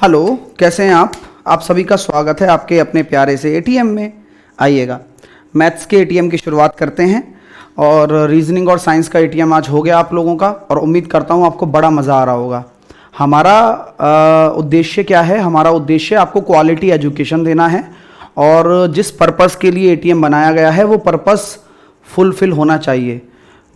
Hello, कैसे हैं आप सभी का स्वागत है आपके अपने प्यारे से एटीएम में। आइएगा, मैथ्स के एटीएम की शुरुआत करते हैं और रीजनिंग और साइंस का एटीएम आज हो गया आप लोगों का, और उम्मीद करता हूँ आपको बड़ा मज़ा आ रहा होगा। हमारा उद्देश्य क्या है? हमारा उद्देश्य आपको क्वालिटी एजुकेशन देना है, और जिस पर्पस के लिए एटीएम बनाया गया है वो पर्पस फुलफिल होना चाहिए।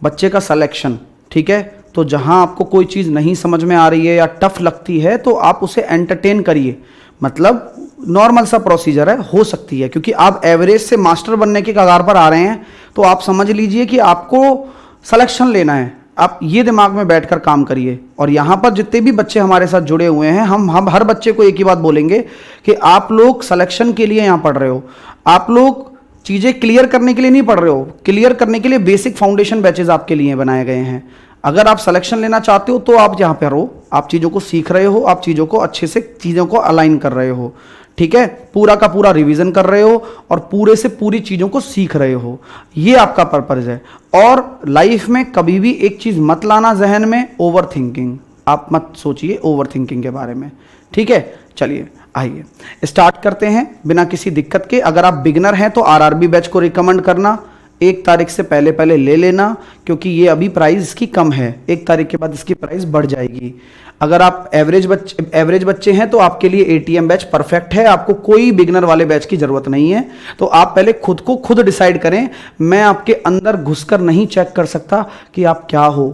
बच्चे का सिलेक्शन, ठीक है? तो जहां आपको कोई चीज़ नहीं समझ में आ रही है या टफ लगती है तो आप उसे एंटरटेन करिए। मतलब नॉर्मल सा प्रोसीजर है, हो सकती है, क्योंकि आप एवरेज से मास्टर बनने के कगार पर आ रहे हैं, तो आप समझ लीजिए कि आपको सिलेक्शन लेना है। आप ये दिमाग में बैठकर काम करिए। और यहाँ पर जितने भी बच्चे हमारे साथ जुड़े हुए हैं, हम हर बच्चे को एक ही बात बोलेंगे कि आप लोग सिलेक्शन के लिए यहाँ पढ़ रहे हो। आप लोग चीज़ें क्लियर करने के लिए नहीं पढ़ रहे हो, क्लियर करने के लिए बेसिक फाउंडेशन बैचेज आपके लिए बनाए गए हैं। अगर आप सिलेक्शन लेना चाहते हो तो आप यहाँ पर रहो, आप चीज़ों को सीख रहे हो, आप चीज़ों को अच्छे से चीज़ों को अलाइन कर रहे हो, ठीक है? पूरा का पूरा रिवीजन कर रहे हो और पूरे से पूरी चीज़ों को सीख रहे हो, ये आपका पर्पज़ है। और लाइफ में कभी भी एक चीज़ मत लाना जहन में, ओवर थिंकिंग। आप मत सोचिए ओवर थिंकिंग के बारे में, ठीक है? चलिए आइए स्टार्ट करते हैं बिना किसी दिक्कत के। अगर आप बिगिनर हैं तो आरआरबी बैच को रिकमेंड करना, 1 तारीख से पहले पहले ले लेना, क्योंकि ये अभी प्राइस इसकी कम है। 1 तारीख के बाद इसकी प्राइस बढ़ जाएगी। अगर आप एवरेज बच्चे हैं तो आपके लिए एटीएम बैच परफेक्ट है, आपको कोई बिगिनर वाले बैच की जरूरत नहीं है। तो आप पहले खुद को खुद डिसाइड करें। मैं आपके अंदर घुसकर नहीं चेक कर सकता कि आप क्या हो,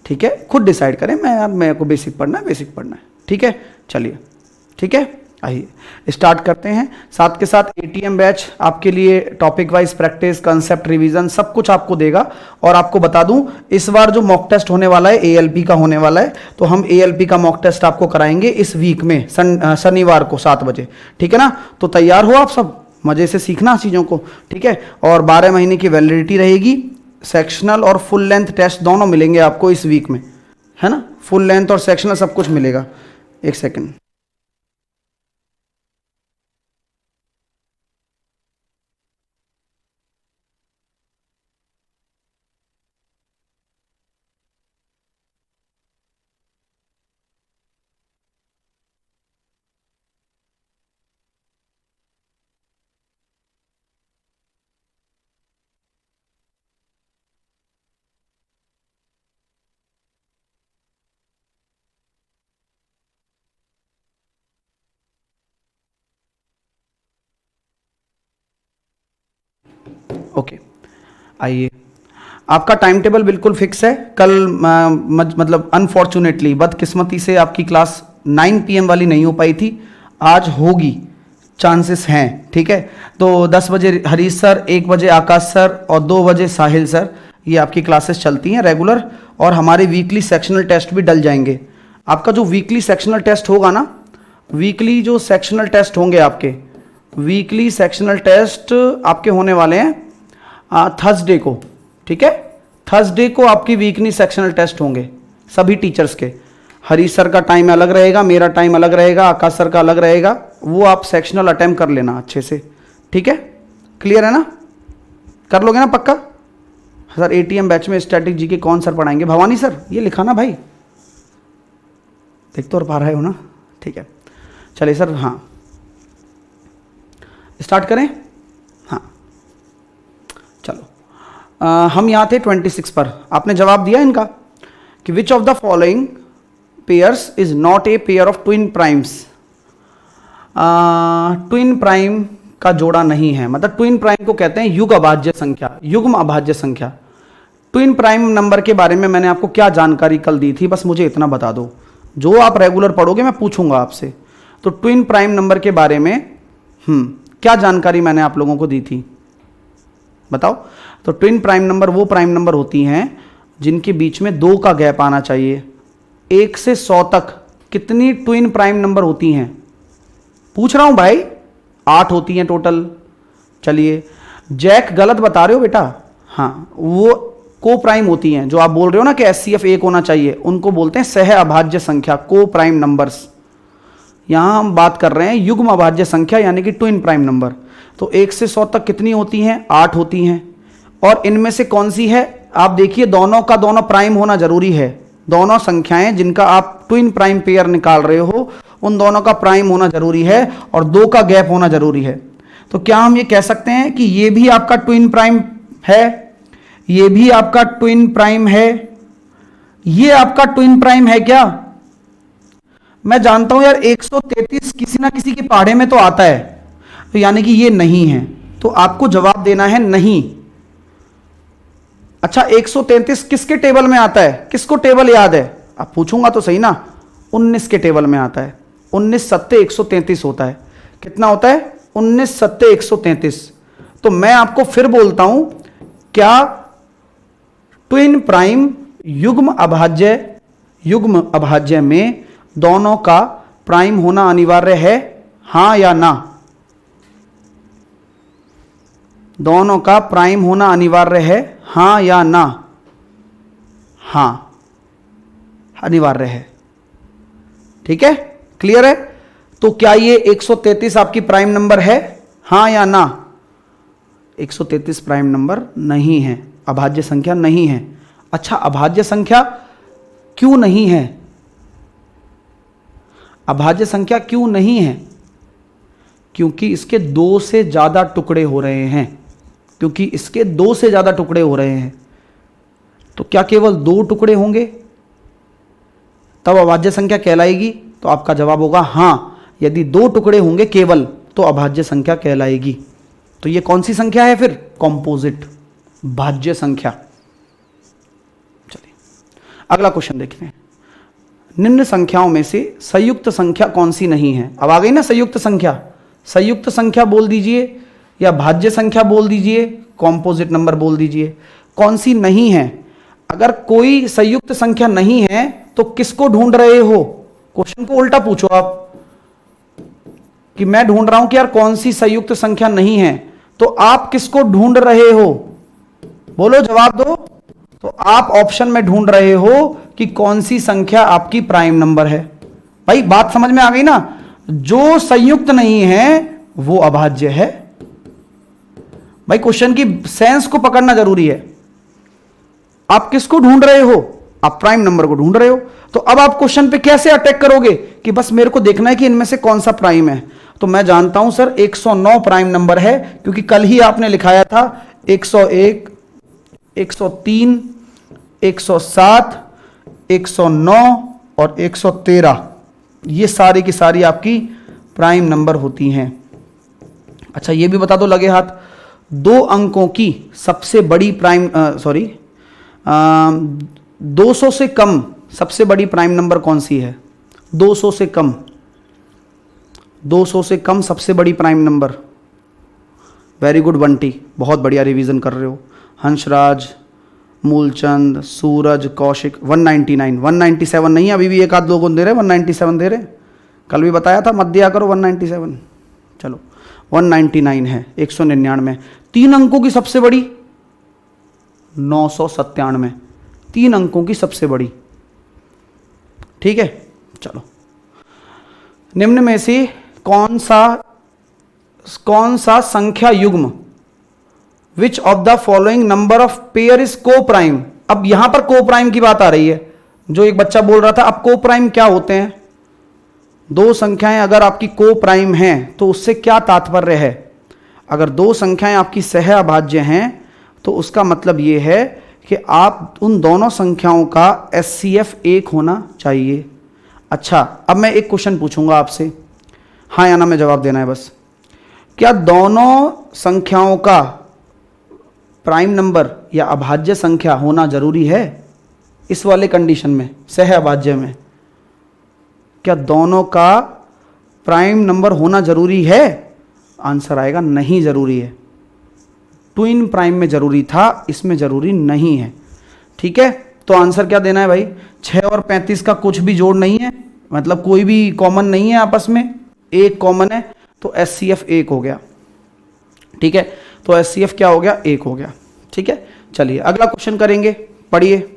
ठीक है? खुद डिसाइड करें। मेरे को बेसिक पढ़ना है, ठीक है? चलिए, ठीक है, आइए स्टार्ट करते हैं। साथ के साथ एटीएम बैच आपके लिए topic wise practice, concept revision सब कुछ आपको देगा। और आपको बता दूं, इस बार जो मॉक टेस्ट होने वाला है एएलपी का होने वाला है, तो हम एएलपी का मॉक टेस्ट आपको कराएंगे इस वीक में शनिवार को 7 बजे, ठीक है ना? तो तैयार हो आप सब, मजे से सीखना चीज़ों को, ठीक है? और 12 महीने की वैलिडिटी रहेगी। सेक्शनल और फुल लेंथ टेस्ट दोनों मिलेंगे आपको इस वीक में, है ना? फुल लेंथ और सेक्शनल सब कुछ मिलेगा। एक सेकेंड, ओके, आइए। आपका टाइम टेबल बिल्कुल फिक्स है। कल मतलब अनफॉर्चुनेटली, बदकिस्मती से आपकी क्लास 9 PM वाली नहीं हो पाई थी, आज होगी, चांसेस हैं, ठीक है? तो 10 बजे हरीश सर, 1 बजे आकाश सर और 2 बजे साहिल सर, ये आपकी क्लासेस चलती हैं रेगुलर। और हमारे वीकली सेक्शनल टेस्ट भी डल जाएंगे। आपका जो वीकली सेक्शनल टेस्ट होगा ना, वीकली जो सेक्शनल टेस्ट होंगे आपके, वीकली सेक्शनल टेस्ट आपके होने वाले हैं थर्सडे को, ठीक है? थर्सडे को आपकी वीकली सेक्शनल टेस्ट होंगे सभी टीचर्स के। हरीश सर का टाइम अलग रहेगा, मेरा टाइम अलग रहेगा, आकाश सर का अलग रहेगा। वो आप सेक्शनल अटेम्प्ट कर लेना अच्छे से, ठीक है? क्लियर है ना? कर लोगे ना पक्का? सर एटीएम बैच में स्टैटिक जीके कौन सर पढ़ाएंगे? भवानी सर, ये लिखा ना भाई, देख तो पा रहे हो ना? ठीक है, चलिए सर, हाँ स्टार्ट करें। हाँ चलो, हम यहाँ थे 26 पर। आपने जवाब दिया इनका कि विच of the following pairs is not a pair of twin primes. Twin prime का जोड़ा नहीं है, मतलब ट्विन प्राइम को कहते हैं युग अभाज्य संख्या, युग्म अभाज्य संख्या। ट्विन प्राइम नंबर के बारे में मैंने आपको क्या जानकारी कल दी थी, बस मुझे इतना बता दो। जो आप रेगुलर पढ़ोगे मैं पूछूंगा आपसे। तो ट्विन प्राइम नंबर के बारे में क्या जानकारी मैंने आप लोगों को दी थी, बताओ? तो ट्विन प्राइम नंबर वो प्राइम नंबर होती हैं जिनके बीच में 2 का गैप आना चाहिए। 1 से 100 तक कितनी ट्विन प्राइम नंबर होती हैं? पूछ रहा हूं भाई, 8 होती हैं टोटल। चलिए, जैक गलत बता रहे हो बेटा। हाँ, वो को प्राइम होती हैं, जो आप बोल रहे हो ना कि एचसीएफ 1 होना चाहिए, उनको बोलते हैं सह अभाज्य संख्या, को प्राइम नंबर्स। यहां हम बात कर रहे हैं युग्म अभाज्य संख्या, यानी कि ट्विन प्राइम नंबर। तो 1 से 100 तक कितनी होती हैं? 8 होती हैं। और इनमें से कौन सी है? आप देखिए, दोनों का दोनों प्राइम होना जरूरी है। दोनों संख्याएं जिनका आप ट्विन प्राइम पेयर निकाल रहे हो उन दोनों का प्राइम होना जरूरी है और 2 का गैप होना जरूरी है। तो क्या हम ये कह सकते हैं कि ये भी आपका ट्विन प्राइम है, ये भी आपका ट्विन प्राइम है, ये आपका ट्विन प्राइम है क्या? मैं जानता हूं यार 133 किसी ना किसी के पहाड़े में तो आता है, तो यानी कि ये नहीं है, तो आपको जवाब देना है नहीं। अच्छा 133 किसके टेबल में आता है, किसको टेबल याद है? आप पूछूंगा तो सही ना, 19 के टेबल में आता है। 19 सत्ते 133 होता है। कितना होता है? 19 सत्ते 133। तो मैं आपको फिर बोलता हूं, क्या ट्विन प्राइम युग्म अभाज्य में दोनों का प्राइम होना अनिवार्य है, हां या ना? दोनों का प्राइम होना अनिवार्य है, हां या ना? हां, अनिवार्य है। ठीक है, क्लियर है? तो क्या ये 133 आपकी प्राइम नंबर है, हां या ना? 133 प्राइम नंबर नहीं है, अभाज्य संख्या नहीं है। अच्छा, अभाज्य संख्या क्यों नहीं है? अभाज्य संख्या क्यों नहीं है? क्योंकि इसके 2 से ज्यादा टुकड़े हो रहे हैं, क्योंकि इसके 2 से ज्यादा टुकड़े हो रहे हैं। तो क्या केवल 2 टुकड़े होंगे तब अभाज्य संख्या कहलाएगी? तो आपका जवाब होगा हां, यदि 2 टुकड़े होंगे केवल तो अभाज्य संख्या कहलाएगी। तो ये कौन सी संख्या है फिर? कॉम्पोजिट भाज्य संख्या। चलिए अगला क्वेश्चन देखते हैं। निम्न संख्याओं में से संयुक्त संख्या कौन सी नहीं है? अब आ गई ना संयुक्त संख्या। संयुक्त संख्या बोल दीजिए या भाज्य संख्या बोल दीजिए, कॉम्पोजिट नंबर बोल दीजिए, कौन सी नहीं है? अगर कोई संयुक्त संख्या नहीं है तो किसको ढूंढ रहे हो? क्वेश्चन को उल्टा पूछो आप, कि मैं ढूंढ रहा हूं कि यार कौन सी संयुक्त संख्या नहीं है, तो आप किसको ढूंढ रहे हो? बोलो, जवाब दो। तो आप ऑप्शन में ढूंढ रहे हो कि कौन सी संख्या आपकी प्राइम नंबर है। भाई बात समझ में आ गई ना? जो संयुक्त नहीं है वो अभाज्य है। भाई क्वेश्चन की सेंस को पकड़ना जरूरी है। आप किसको ढूंढ रहे हो? आप प्राइम नंबर को ढूंढ रहे हो। तो अब आप क्वेश्चन पे कैसे अटैक करोगे कि बस मेरे को देखना है कि इनमें से कौन सा प्राइम है? तो मैं जानता हूं सर 109 प्राइम नंबर है, क्योंकि कल ही आपने लिखाया था 101, 103, 107, 109 और 113, ये सारी की सारी आपकी प्राइम नंबर होती हैं। अच्छा ये भी बता दो लगे हाथ, 2 अंकों की सबसे बड़ी प्राइम 200 से कम सबसे बड़ी प्राइम नंबर कौन सी है? 200 से कम, 200 से कम सबसे बड़ी prime number. Very good Bunty, बहुत बढ़िया रिवीजन कर रहे हो। हंसराज, मूलचंद, सूरज, कौशिक, 199, 197 नहीं है, अभी भी एक आध लोगों दे रहे, 197 दे रहे। कल भी बताया था मत दिया करो 197। चलो 199 है, 199। 3 अंकों की सबसे बड़ी 997, 3 अंकों की सबसे बड़ी। ठीक है, चलो निम्न में से कौन सा संख्या युग्म, विच of the following number of pair is को प्राइम? अब यहां पर को प्राइम की बात आ रही है। जो एक बच्चा बोल रहा था अब को प्राइम क्या होते हैं? 2 संख्याएं अगर आपकी को प्राइम हैं तो उससे क्या तात्पर्य है? अगर 2 संख्याएं आपकी सह अभाज्य हैं तो उसका मतलब यह है कि आप उन दोनों संख्याओं का एचसीएफ 1 होना चाहिए। अच्छा अब मैं एक क्वेश्चन पूछूंगा आपसे, हाँ या ना में जवाब देना है बस। क्या दोनों संख्याओं का प्राइम नंबर या अभाज्य संख्या होना जरूरी है इस वाले कंडीशन में, सह अभाज्य में? क्या दोनों का प्राइम नंबर होना जरूरी है? आंसर आएगा नहीं जरूरी है। ट्विन प्राइम में जरूरी था, इसमें जरूरी नहीं है। ठीक है, तो आंसर क्या देना है भाई? 6 और 35 का कुछ भी जोड़ नहीं है, मतलब कोई भी कॉमन नहीं है आपस में, एक कॉमन है, तो एचसीएफ 1 हो गया। ठीक है, तो एचसीएफ क्या हो गया? 1 हो गया। ठीक है, चलिए अगला क्वेश्चन करेंगे, पढ़िए।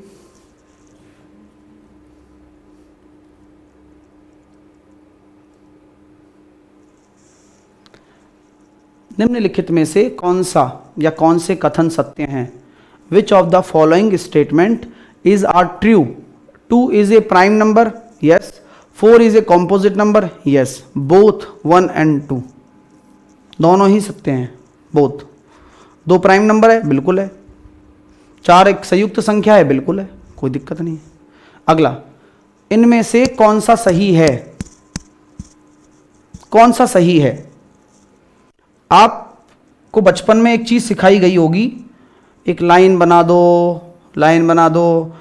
निम्नलिखित में से कौन सा या कौन से कथन सत्य हैं? Which of the following statement is are true? 2 is a prime number? Yes. 4 is a composite number, yes, both 1 and 2 दोनों ही सत्य हैं, बोथ। 2 प्राइम नंबर है, बिल्कुल है। 4 एक संयुक्त संख्या है, बिल्कुल है, कोई दिक्कत नहीं है। अगला, इनमें से कौन सा सही है? कौन सा सही है? आपको बचपन में एक चीज सिखाई गई होगी, एक लाइन बना दो, लाइन बना दो,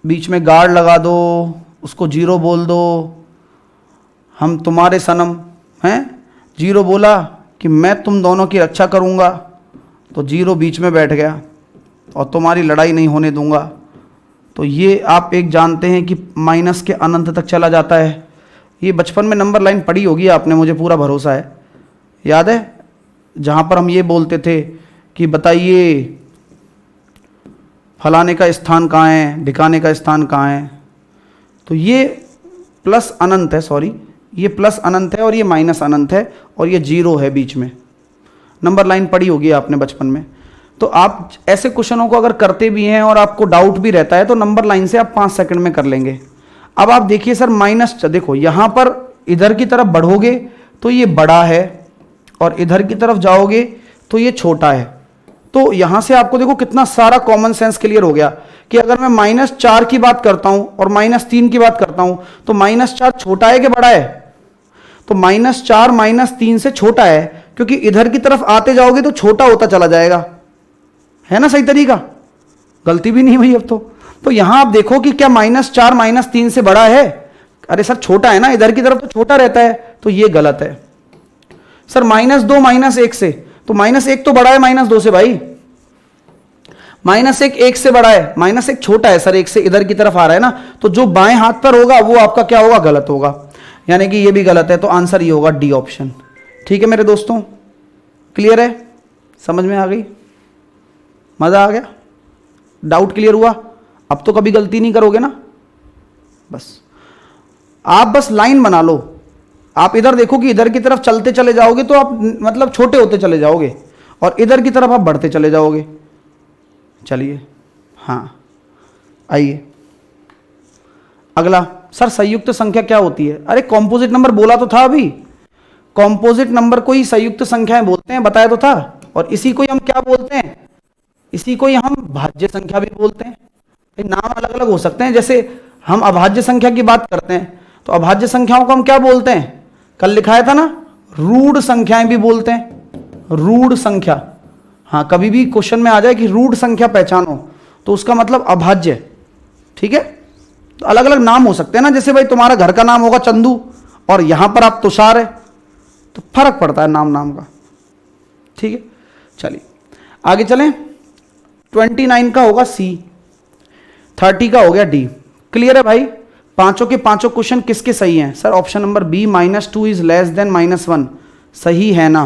बीच में गार्ड लगा दो, उसको 0 बोल दो, हम तुम्हारे सनम हैं। 0 बोला कि मैं तुम दोनों की रक्षा करूंगा, तो 0 बीच में बैठ गया और तुम्हारी लड़ाई नहीं होने दूंगा। तो ये आप एक जानते हैं कि माइनस के अनंत तक चला जाता है। ये बचपन में नंबर लाइन पढ़ी होगी आपने, मुझे पूरा भरोसा है, याद है, जहाँ पर हम ये बोलते थे कि बताइए फलाने का स्थान कहाँ है, ढिकाने का स्थान कहाँ है। तो ये प्लस अनंत है, सॉरी, ये प्लस अनंत है और ये माइनस अनंत है और ये 0 है बीच में। नंबर लाइन पढ़ी होगी आपने बचपन में। तो आप ऐसे क्वेश्चनों को अगर करते भी हैं और आपको डाउट भी रहता है तो नंबर लाइन से आप 5 सेकंड में कर लेंगे। अब आप देखिए सर, माइनस, देखो यहां पर इधर की तरफ बढ़ोगे तो ये बड़ा है और इधर की तरफ जाओगे तो ये छोटा है। तो यहां से आपको देखो कितना सारा कॉमन सेंस क्लियर हो गया कि अगर मैं -4 की बात करता हूं और -3 की बात करता हूं तो -4 छोटा है कि बड़ा है? तो -4 -3 से छोटा है, क्योंकि इधर की तरफ आते जाओगे तो छोटा होता चला जाएगा, है ना? सही तरीका, गलती भी नहीं हुई अब तो यहां आप देखो कि क्या -4 -3 से बड़ा है? अरे सर छोटा है ना, इधर की तरफ तो छोटा रहता है, तो ये गलत है। सर -2 -1 से, तो -1 तो बड़ा है -2 से भाई, -1 1 से बड़ा है, -1 छोटा है सर 1 से, इधर की तरफ आ रहा है ना, तो जो बाएं हाथ पर होगा वो आपका क्या होगा? गलत होगा, यानी कि ये भी गलत है। तो आंसर ये होगा डी ऑप्शन। ठीक है मेरे दोस्तों, क्लियर है? समझ में आ गई? मजा आ गया? डाउट क्लियर हुआ? अब तो कभी गलती नहीं करोगे ना। बस आप बस लाइन बना लो, आप इधर देखो कि इधर की तरफ चलते चले जाओगे तो आप मतलब छोटे होते चले जाओगे और इधर की तरफ आप बढ़ते चले जाओगे। चलिए, हाँ आइए अगला। सर संयुक्त संख्या क्या होती है? अरे कॉम्पोजिट नंबर बोला तो था अभी, कॉम्पोजिट नंबर को ही संयुक्त संख्याएं बोलते हैं, बताया तो था। और इसी को ही हम क्या बोलते हैं? इसी को ही हम भाज्य संख्या भी बोलते हैं। नाम अलग अलग हो सकते हैं, जैसे हम अभाज्य संख्या की बात करते हैं तो अभाज्य संख्याओं को हम क्या बोलते हैं? कल लिखाया था ना, रूढ़ संख्याएं भी बोलते हैं, रूढ़ संख्या। हाँ, कभी भी क्वेश्चन में आ जाए कि रूढ़ संख्या पहचानो तो उसका मतलब अभाज्य। ठीक है, तो अलग अलग नाम हो सकते हैं ना, जैसे भाई तुम्हारा घर का नाम होगा चंदू और यहां पर आप तुषार है, तो फर्क पड़ता है नाम नाम का। ठीक है, चलिए आगे चलें। 29 का होगा सी, 30 का हो गया डी। क्लियर है भाई? पांचों के पांचों क्वेश्चन किसके सही हैं? Sir option number B, -2 is less than -1, सही है ना?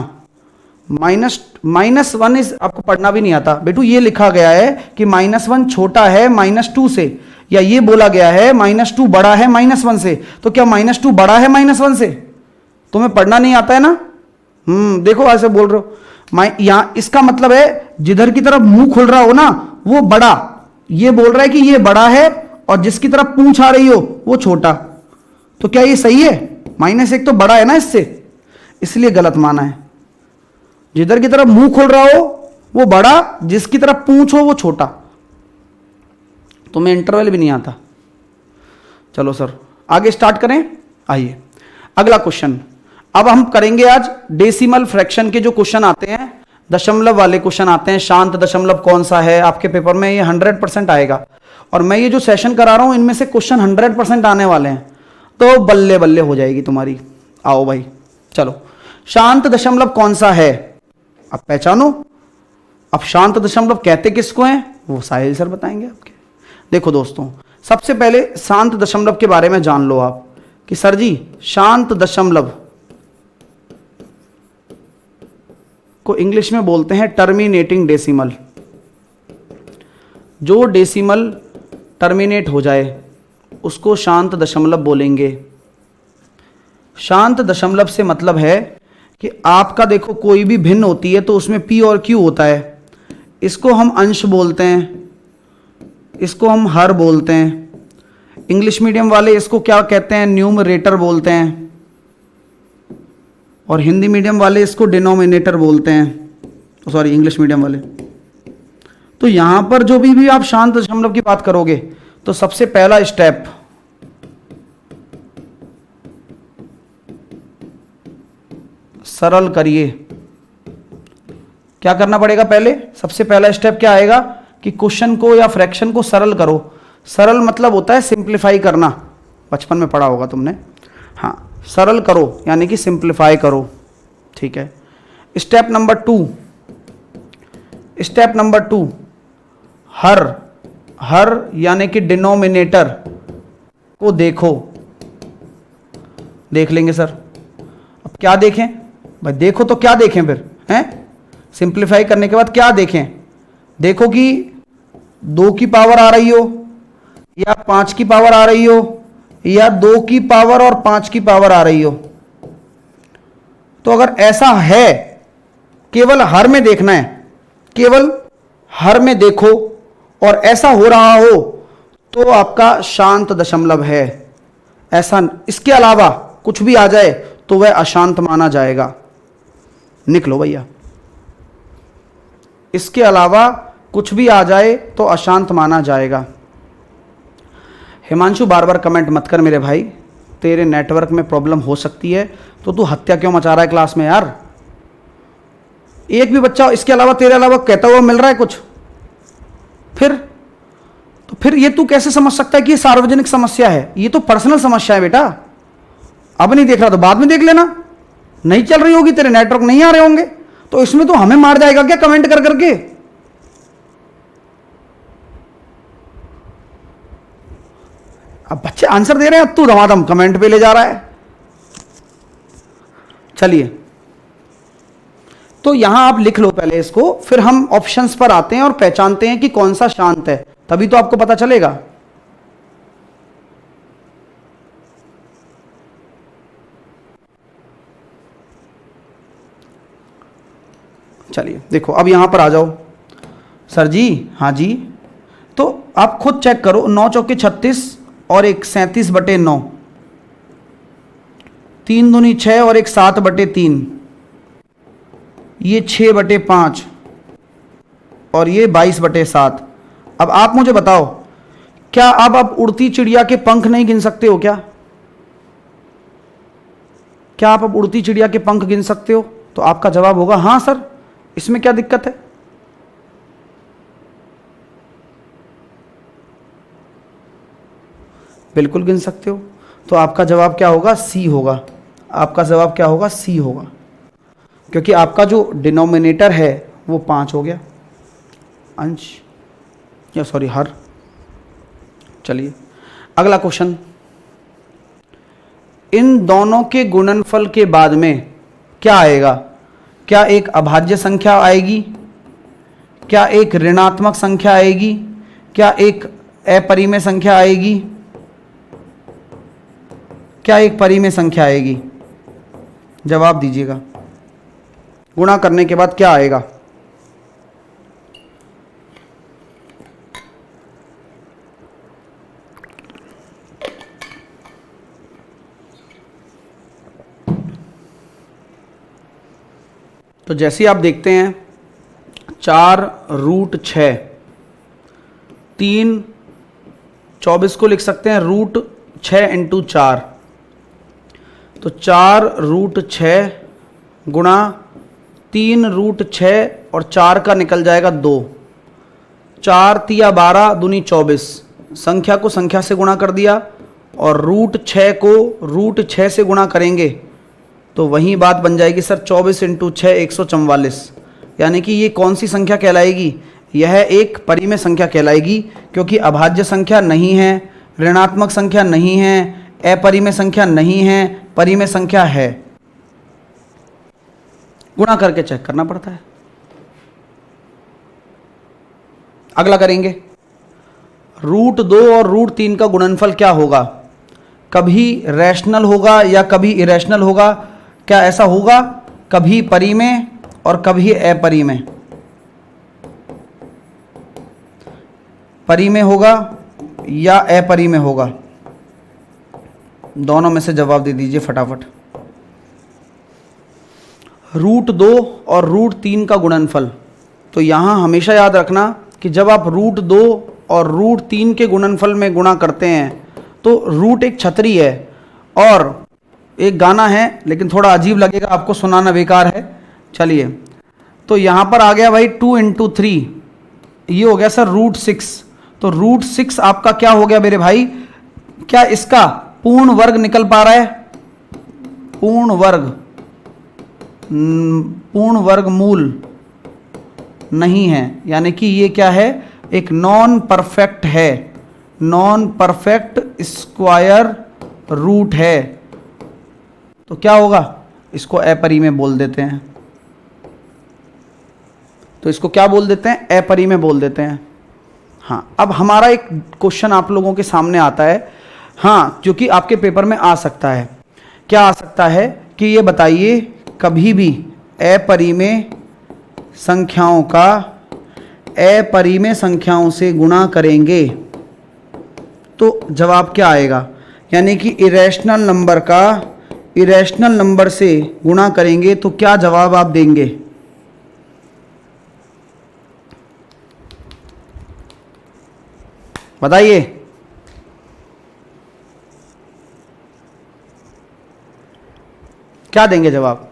-1 इज, आपको पढ़ना भी नहीं आता बेटू, ये लिखा गया है कि -1 छोटा है -2 से, या ये बोला गया है -2 बड़ा है -1 से। तो क्या -2 बड़ा है -1 से? तुम्हें पढ़ना नहीं आता है ना? देखो ऐसे बोल रहे हो, यहां इसका मतलब है जिधर की तरफ मुंह खुल रहा हो ना वो बड़ा, ये बोल रहा है कि ये बड़ा है और जिसकी तरफ पूंछ आ रही हो वो छोटा। तो क्या ये सही है? -1 तो बड़ा है ना इससे, इसलिए गलत माना है। जिधर की तरफ मुंह खुल रहा हो वो बड़ा, जिसकी तरफ पूंछ हो वो छोटा। तुम्हें इंटरवल भी नहीं आता। चलो सर आगे स्टार्ट करें। आइए अगला क्वेश्चन। अब हम करेंगे आज डेसिमल फ्रैक्शन के जो क्वेश्चन आते हैं, दशमलव वाले क्वेश्चन आते हैं। शांत दशमलव कौन सा है आपके पेपर में? ये 100% आएगा। और मैं ये जो सेशन करा रहा हूं इनमें से क्वेश्चन 100% आने वाले हैं, तो बल्ले बल्ले हो जाएगी तुम्हारी। आओ भाई चलो, शांत दशमलव कौन सा है अब पहचानो। अब शांत दशमलव कहते किसको हैं वो साहिल सर बताएंगे आपके। देखो दोस्तों, सबसे पहले शांत दशमलव के बारे में जान लो आप कि सर जी शांत दशमलव को इंग्लिश में बोलते हैं टर्मिनेटिंग डेसिमल। जो डेसिमल टर्मिनेट हो जाए उसको शांत दशमलव बोलेंगे। शांत दशमलव से मतलब है कि आपका देखो कोई भी भिन्न होती है तो उसमें पी और क्यू होता है। इसको हम अंश बोलते हैं, इसको हम हर बोलते हैं, इंग्लिश मीडियम वाले इसको क्या कहते हैं, न्यूमरेटर बोलते हैं, और हिंदी मीडियम वाले इसको डिनोमिनेटर बोलते हैं, सॉरी इंग्लिश मीडियम वाले। तो यहां पर जो भी आप शांत दशमलव की बात करोगे तो सबसे पहला स्टेप सरल करिए। क्या करना पड़ेगा, पहले सबसे पहला स्टेप क्या आएगा कि क्वेश्चन को या फ्रैक्शन को सरल करो। सरल मतलब होता है सिंप्लीफाई करना, बचपन में पढ़ा होगा तुमने। हाँ, सरल करो यानी कि सिंप्लीफाई करो, ठीक है। स्टेप नंबर टू, हर यानी कि डिनोमिनेटर को देखो। देख लेंगे सर, अब क्या देखें भाई, देखो तो क्या देखें फिर, हैं? सिंप्लीफाई करने के बाद क्या देखें, देखो कि 2 की पावर आ रही हो या 5 की पावर आ रही हो या 2 की पावर और 5 की पावर आ रही हो। तो अगर ऐसा है, केवल हर में देखना है, केवल हर में देखो और ऐसा हो रहा हो तो आपका शांत दशमलव है। ऐसा इसके अलावा कुछ भी आ जाए तो वह अशांत माना जाएगा। निकलो भैया, इसके अलावा कुछ भी आ जाए तो अशांत माना जाएगा। हिमांशु बार बार कमेंट मत कर मेरे भाई, तेरे नेटवर्क में प्रॉब्लम हो सकती है, तो तू हत्या क्यों मचा रहा है क्लास में यार। एक भी बच्चा इसके अलावा तेरे अलावा कहता हुआ मिल रहा है कुछ, फिर ये तू कैसे समझ सकता है कि ये सार्वजनिक समस्या है। ये तो पर्सनल समस्या है बेटा। अब नहीं देख रहा तो बाद में देख लेना। नहीं चल रही होगी, तेरे नेटवर्क नहीं आ रहे होंगे, तो इसमें तो हमें मार जाएगा क्या कमेंट कर करके। अब बच्चे आंसर दे रहे हैं, अब तू धमाधम कमेंट पे ले जा रहा है। चलिए, तो यहां आप लिख लो पहले इसको, फिर हम ऑप्शंस पर आते हैं और पहचानते हैं कि कौन सा शांत है, तभी तो आपको पता चलेगा। चलिए देखो, अब यहां पर आ जाओ सर जी। हाँ जी, तो आप खुद चेक करो, 9 चौके 36 और एक 37/9, 3 दूनी 6 और एक 7/3, ये 6/5 और ये 22/7। अब आप मुझे बताओ, क्या आप उड़ती चिड़िया के पंख नहीं गिन सकते हो क्या? क्या आप अब उड़ती चिड़िया के पंख गिन सकते हो? तो आपका जवाब होगा हाँ सर, इसमें क्या दिक्कत है। बिल्कुल गिन सकते हो। तो आपका जवाब क्या होगा, सी होगा। आपका जवाब क्या होगा, सी होगा, क्योंकि आपका जो डिनोमिनेटर है वो 5 हो गया, अंश या सॉरी हर। चलिए अगला क्वेश्चन, इन दोनों के गुणनफल के बाद में क्या आएगा? क्या एक अभाज्य संख्या आएगी? क्या एक ऋणात्मक संख्या आएगी? क्या एक अपरिमेय संख्या आएगी? क्या एक परिमेय संख्या आएगी? जवाब दीजिएगा। गुणा करने के बाद क्या आएगा? तो जैसे आप देखते हैं 4√6, 3 24 को लिख सकते हैं √6 × 4, तो 4√6 गुणा 3√6 और 4 का निकल जाएगा 2, 4 तिया 12 दूनी 24, संख्या को संख्या से गुणा कर दिया और √6 को √6 से गुणा करेंगे तो वही बात बन जाएगी सर 24 × 6 144। यानी कि ये कौन सी संख्या कहलाएगी? यह एक परिमेय संख्या कहलाएगी, क्योंकि अभाज्य संख्या नहीं है, ऋणात्मक संख्या नहीं है, अपरिमेय संख्या नहीं है, परिमेय संख्या है। गुणा करके चेक करना पड़ता है। अगला करेंगे, √2 और √3 का गुणनफल क्या होगा? कभी रैशनल होगा या कभी इरेशनल होगा? क्या ऐसा होगा कभी परिमेय और कभी अपरिमेय? परिमेय होगा या अपरिमेय होगा? दोनों में से जवाब दे दीजिए फटाफट। √2 और √3 का गुणनफल। तो यहाँ हमेशा याद रखना कि जब आप √2 और √3 के गुणनफल में गुणा करते हैं तो रूट एक छतरी है और एक गाना है, लेकिन थोड़ा अजीब लगेगा आपको, सुनाना बेकार है। चलिए, तो यहाँ पर आ गया भाई 2 × 3, ये हो गया सर √6। तो √6 आपका क्या हो गया मेरे भाई, क्या इसका पूर्ण वर्ग निकल पा रहा है? पूर्ण वर्गमूल नहीं है, यानी कि ये क्या है, एक नॉन परफेक्ट है, नॉन परफेक्ट स्क्वायर रूट है। तो क्या होगा, इसको अपरिमेय बोल देते हैं। तो इसको क्या बोल देते हैं, अपरिमेय बोल देते हैं। हाँ, अब हमारा एक क्वेश्चन आप लोगों के सामने आता है, हाँ, जो कि आपके पेपर में आ सकता है। क्या आ सकता है कि ये बताइए, कभी भी अपरिमेय संख्याओं का अपरिमेय संख्याओं से गुणा करेंगे तो जवाब क्या आएगा, यानी कि इरेशनल नंबर का इरेशनल नंबर से गुणा करेंगे तो क्या जवाब आप देंगे? बताइए। क्या देंगे जवाब?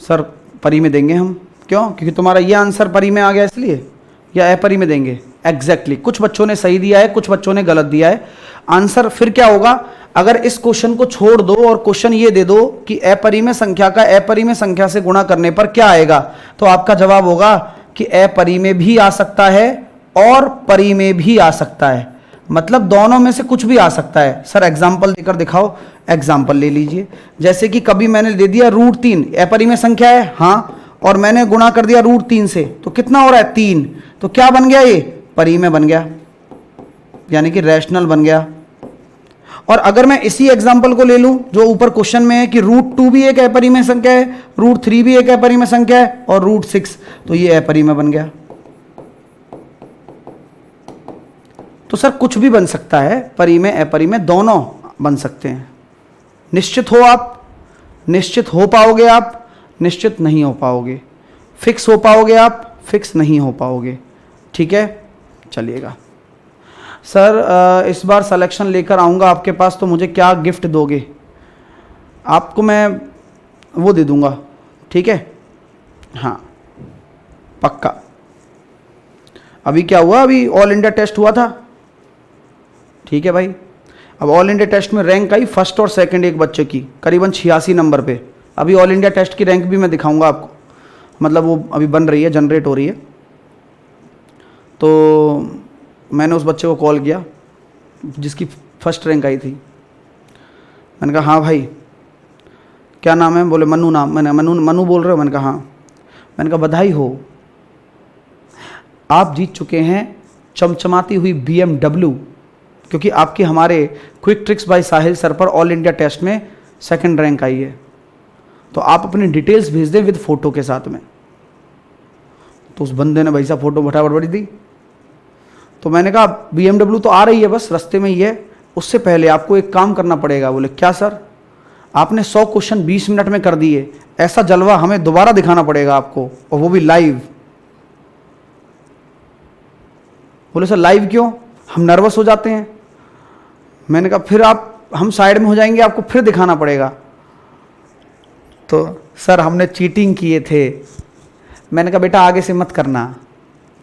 सर परिमेय देंगे हम। क्यों? क्योंकि तुम्हारा ये आंसर परिमेय आ गया इसलिए, या अपरिमेय देंगे? एग्जैक्टली, कुछ बच्चों ने सही दिया है, कुछ बच्चों ने गलत दिया है आंसर। फिर क्या होगा, अगर इस क्वेश्चन को छोड़ दो और क्वेश्चन ये दे दो कि अपरिमेय संख्या का अपरिमेय संख्या से गुणा करने पर क्या आएगा, तो आपका जवाब होगा कि अपरिमेय भी आ सकता है और परिमेय भी आ सकता है, मतलब दोनों में से कुछ भी आ सकता है। सर एग्जाम्पल देकर दिखाओ। एग्जाम्पल ले लीजिए, जैसे कि कभी मैंने दे दिया √3, अपरिमेय संख्या है, हाँ, और मैंने गुणा कर दिया √3 से, तो कितना हो रहा है, 3। तो क्या बन गया, ये परिमेय बन गया, यानी कि रैशनल बन गया। और अगर मैं इसी एग्जाम्पल को ले लूं जो ऊपर क्वेश्चन में है कि √2 भी एक अपरिमेय संख्या है, √3 भी एक अपरिमेय संख्या है और √6, तो ये अपरिमेय बन गया। तो सर कुछ भी बन सकता है, परिमेय अपरिमेय दोनों बन सकते हैं। निश्चित हो आप, निश्चित हो पाओगे आप, निश्चित नहीं हो पाओगे, फिक्स हो पाओगे आप, फिक्स नहीं हो पाओगे। ठीक है, चलिएगा। सर इस बार सिलेक्शन लेकर आऊँगा आपके पास, तो मुझे क्या गिफ्ट दोगे? आपको मैं वो दे दूँगा, ठीक है, हाँ पक्का। अभी क्या हुआ, अभी ऑल इंडिया टेस्ट हुआ था, ठीक है भाई। अब ऑल इंडिया टेस्ट में रैंक आई फर्स्ट और सेकंड एक बच्चे की, करीबन 86 नंबर पे। अभी ऑल इंडिया टेस्ट की रैंक भी मैं दिखाऊंगा आपको, मतलब वो अभी बन रही है, जनरेट हो रही है। तो मैंने उस बच्चे को कॉल किया जिसकी फर्स्ट रैंक आई थी। मैंने कहा हाँ भाई, क्या नाम है? बोले मनु नाम। मैंने मनु बोल रहे हो? मैंने कहा हाँ। मैंने कहा बधाई हो, आप जीत चुके हैं चमचमाती हुई BMW, क्योंकि आपकी हमारे क्विक ट्रिक्स बाय साहिल सर पर ऑल इंडिया टेस्ट में सेकंड रैंक आई है। तो आप अपनी डिटेल्स भेज दें विद फोटो के साथ में। तो उस बंदे ने भाई साहब फोटो फटाफट बड़ी दी। तो मैंने कहा BMW तो आ रही है, बस रास्ते में ही है, उससे पहले आपको एक काम करना पड़ेगा। बोले क्या सर? आपने 100 क्वेश्चन 20 मिनट में कर दिए, ऐसा जलवा हमें दोबारा दिखाना पड़ेगा आपको, और वो भी लाइव। बोले सर लाइव क्यों? हम नर्वस हो जाते हैं। मैंने कहा फिर हम साइड में हो जाएंगे, आपको फिर दिखाना पड़ेगा। तो सर हमने चीटिंग किए थे। मैंने कहा बेटा आगे से मत करना,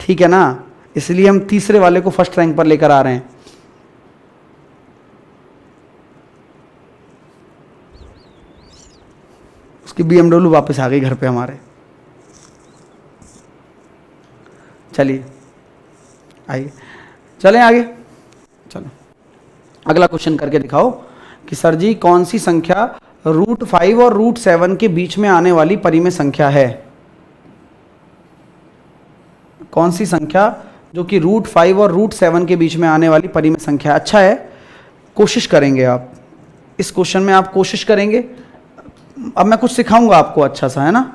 ठीक है ना, इसलिए हम तीसरे वाले को फर्स्ट रैंक पर लेकर आ रहे हैं। उसकी BMW वापस आ गई घर पे हमारे। चलिए आइए, चलें आगे। चलो अगला क्वेश्चन करके दिखाओ कि सर जी कौन सी संख्या √5 और √7 के बीच में आने वाली परिमेय संख्या है? कौन सी संख्या जो कि √5 और √7 के बीच में आने वाली परिमेय संख्या? अच्छा है, कोशिश करेंगे आप इस क्वेश्चन में, आप कोशिश करेंगे। अब मैं कुछ सिखाऊंगा आपको अच्छा सा, है ना।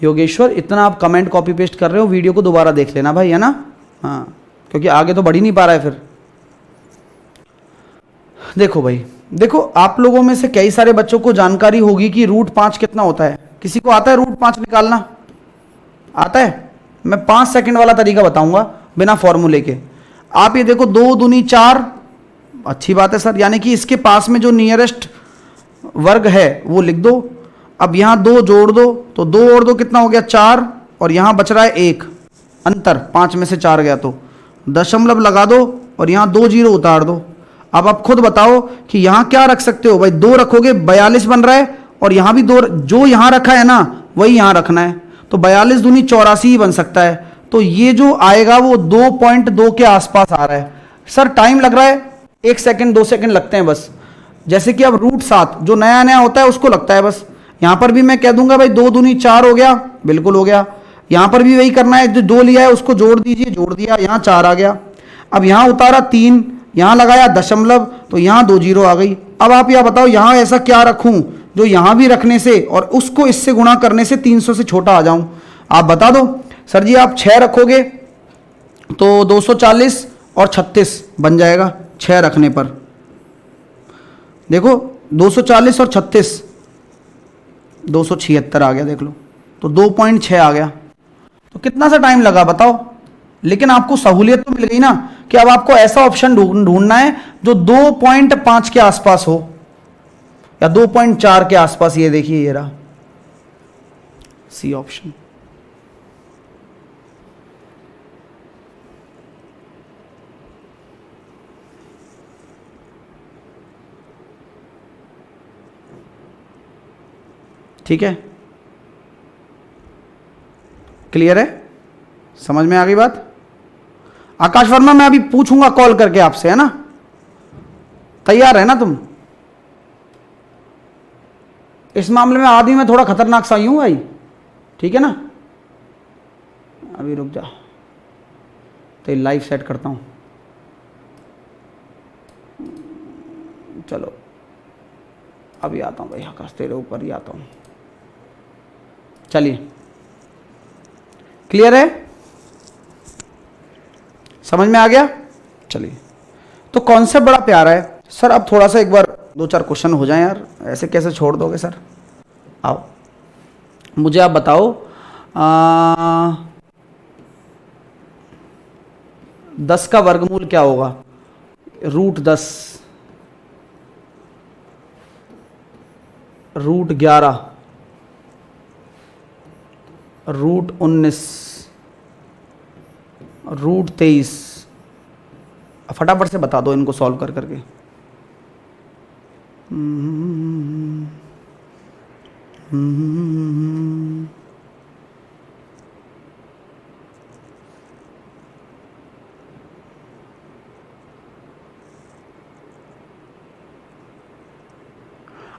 योगेश्वर, इतना आप कमेंट कॉपी पेस्ट कर रहे हो, वीडियो को दोबारा देख लेना भाई, है ना। हाँ, क्योंकि आगे तो बढ़ ही नहीं पा रहा है फिर। देखो भाई, देखो आप लोगों में से कई सारे बच्चों को जानकारी होगी कि रूट 5 कितना होता है। किसी को आता है रूट 5 निकालना? आता है? मैं 5 सेकंड वाला तरीका बताऊंगा बिना फॉर्मूले के। आप ये देखो, 2 दूनी 4, अच्छी बात है सर, यानी कि इसके पास में जो नियरेस्ट वर्ग है वो लिख दो। अब यहाँ 2 जोड़ दो, तो 2 और 2 कितना हो गया? 4, और यहाँ बच रहा है 1 अंतर, 5 में से 4 गया, तो दशमलव लगा दो और यहाँ 2 जीरो उतार दो। अब आप खुद बताओ कि यहाँ क्या रख सकते हो भाई? 2 रखोगे 42 बन रहा है, और यहाँ भी 2, जो यहाँ रखा है ना वही यहाँ रखना है, तो 42 दूनी 84 ही बन सकता है। तो ये जो आएगा वो 2.2 के आसपास आ रहा है। सर टाइम लग रहा है, 1 सेकंड 2 सेकंड लगते हैं बस। जैसे कि अब रूट 7 जो नया नया होता है उसको लगता है बस। यहां पर भी मैं कह दूंगा भाई 2 दूनी 4 हो गया, बिल्कुल हो गया। यहां पर भी वही करना है, जो 2 लिया है उसको जोड़ दीजिए, जोड़ दिया, यहां 4 आ गया। अब यहां उतारा 3, यहां लगाया दशमलव, तो यहां 2 जीरो आ गई। अब आप यह बताओ यहां ऐसा क्या रखूं जो यहां भी रखने से और उसको इससे गुणा करने से 300 से छोटा आ जाऊं? आप बता दो। सर जी आप 6 रखोगे तो 240 और 36 बन जाएगा 6 रखने पर। देखो 240 और 36, 276 आ गया, देख लो, तो 2.6 आ गया। तो कितना सा टाइम लगा बताओ? लेकिन आपको सहूलियत तो मिल गई ना कि अब आपको ऐसा ऑप्शन ढूंढना है जो 2.5 के आसपास हो या 2.4 के आसपास। ये देखिए, ये रहा सी ऑप्शन। ठीक है, क्लियर है? समझ में आ गई बात? आकाश वर्मा, मैं अभी पूछूंगा कॉल करके आपसे, है ना? तैयार है ना तुम? इस मामले में आदमी में थोड़ा खतरनाक सा ही हूं भाई, ठीक है ना? अभी रुक जा, तो लाइव सेट करता हूं। चलो अभी आता हूं भाई, आकाश तेरे ऊपर ही आता हूं। चलिए, क्लियर है? समझ में आ गया? चलिए, तो कॉन्सेप्ट बड़ा प्यारा है सर। अब थोड़ा सा एक बार 2-4 क्वेश्चन हो जाए यार, ऐसे कैसे छोड़ दोगे सर? आओ मुझे आप बताओ, 10 का वर्गमूल क्या होगा? Root 10, root 11, root 19, root 23। फटाफट से बता दो इनको सॉल्व कर करके।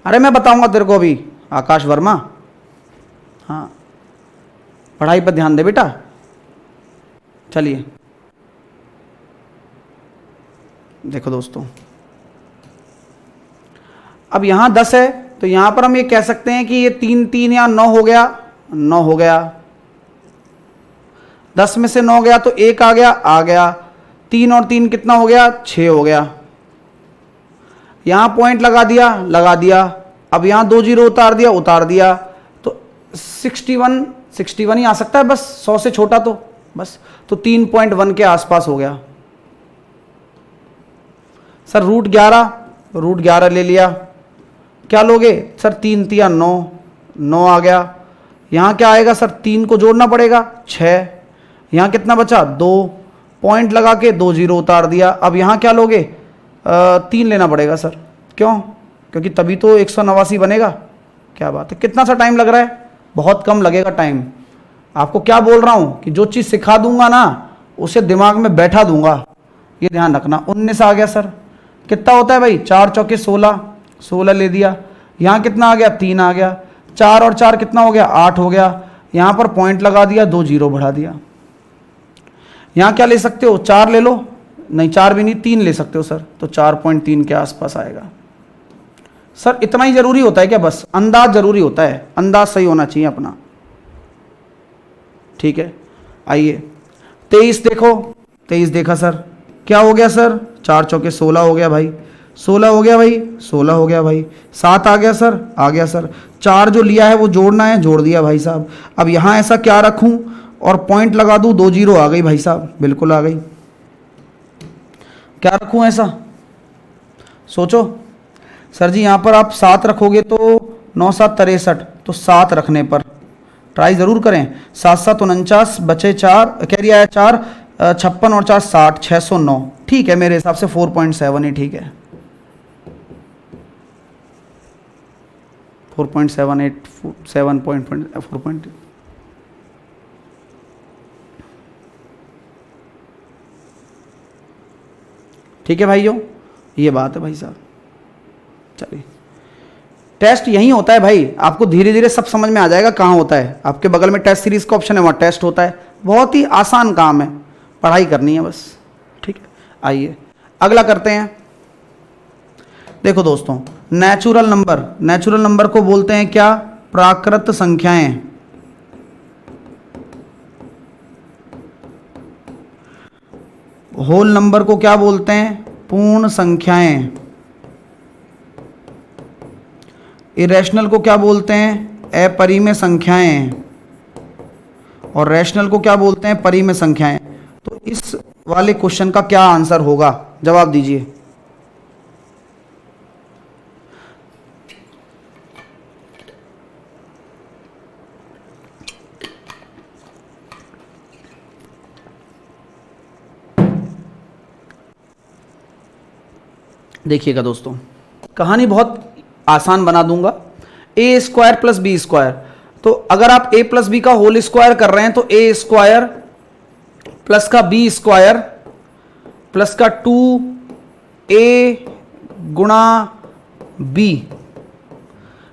अरे मैं बताऊंगा तेरे को अभी, आकाश वर्मा। हाँ, पढ़ाई पर ध्यान दे बेटा। चलिए देखो दोस्तों, अब यहां 10 है, तो यहां पर हम ये कह सकते हैं कि ये 3 या 9 हो गया, 9 हो गया। 10 में से 9 गया तो 1 आ गया। 3 और 3 कितना हो गया? 6 हो गया। यहां पॉइंट लगा दिया। अब यहां 2 जीरो उतार दिया, तो 61 ही आ सकता है बस, 100 से छोटा तो बस, तो 3.1 के आसपास हो गया। सर रूट 11 ले लिया, क्या लोगे सर? 3 तिया 9 आ गया। यहां क्या आएगा सर? 3 को जोड़ना पड़ेगा, 6। यहां कितना बचा? 2, पॉइंट लगा के 2 जीरो उतार दिया। अब यहां क्या लोगे? 3 लेना पड़ेगा सर। क्यों? क्योंकि तभी तो 189 बनेगा। क्या बात है, कितना सा टाइम लग रहा है? बहुत कम लगेगा टाइम। आपको क्या बोल रहा हूं कि जो चीज़ सिखा दूंगा ना उसे दिमाग में बैठा दूंगा, ये ध्यान रखना। 19 आ गया सर, कितना होता है भाई? 4 चौके 16 ले दिया। यहाँ कितना आ गया? 3 आ गया। 4 और 4 कितना हो गया? 8 हो गया। यहाँ पर पॉइंट लगा दिया, 2 जीरो बढ़ा दिया। यहाँ क्या ले सकते हो? 4 ले लो, नहीं 4 भी नहीं, 3 ले सकते हो सर, तो 4.3 के आसपास आएगा। सर इतना ही जरूरी होता है क्या? बस अंदाज जरूरी होता है, अंदाज सही होना चाहिए अपना। ठीक है, आइए 23 देखो, 23 देखा सर, क्या हो गया सर, 4 चौके 16 हो गया भाई, 16 हो गया भाई, 16 हो गया भाई, 7 आ गया सर, आ गया सर, 4 जो लिया है वो जोड़ना है, जोड़ दिया भाई साहब। अब यहाँ ऐसा क्या रखूँ और पॉइंट लगा दूँ, 2 जीरो आ गई भाई साहब, बिल्कुल आ गई। क्या रखूँ ऐसा, सोचो सर जी। यहाँ पर आप 7 रखोगे तो 9 7 63, तो 7 रखने पर ट्राई ज़रूर करें। 7 7 49, बचे 4, कह रही है 4, 56 और 4 60, 609, ठीक है, मेरे हिसाब से 4.7 ही ठीक है, 4.78 7.4. ठीक है भाइयों, ये बात है भाई साहब। चलिए, टेस्ट यहीं होता है भाई, आपको धीरे धीरे सब समझ में आ जाएगा कहाँ होता है। आपके बगल में टेस्ट सीरीज का ऑप्शन है, वहाँ टेस्ट होता है, बहुत ही आसान काम है, पढ़ाई करनी है बस। ठीक है, आइए अगला करते हैं। देखो दोस्तों, नेचुरल नंबर, नेचुरल नंबर को बोलते हैं क्या, प्राकृत संख्याएं। होल नंबर को क्या बोलते हैं, पूर्ण संख्याएं। इरेशनल को क्या बोलते हैं, अपरिमेय संख्याएं। और रैशनल को क्या बोलते हैं, परिमेय संख्याएं। तो इस वाले क्वेश्चन का क्या आंसर होगा, जवाब दीजिए। देखिएगा दोस्तों, कहानी बहुत आसान बना दूंगा। ए स्क्वायर प्लस बी स्क्वायर, तो अगर आप ए प्लस बी का होल स्क्वायर कर रहे हैं तो ए स्क्वायर प्लस का बी स्क्वायर प्लस का 2a गुणा बी।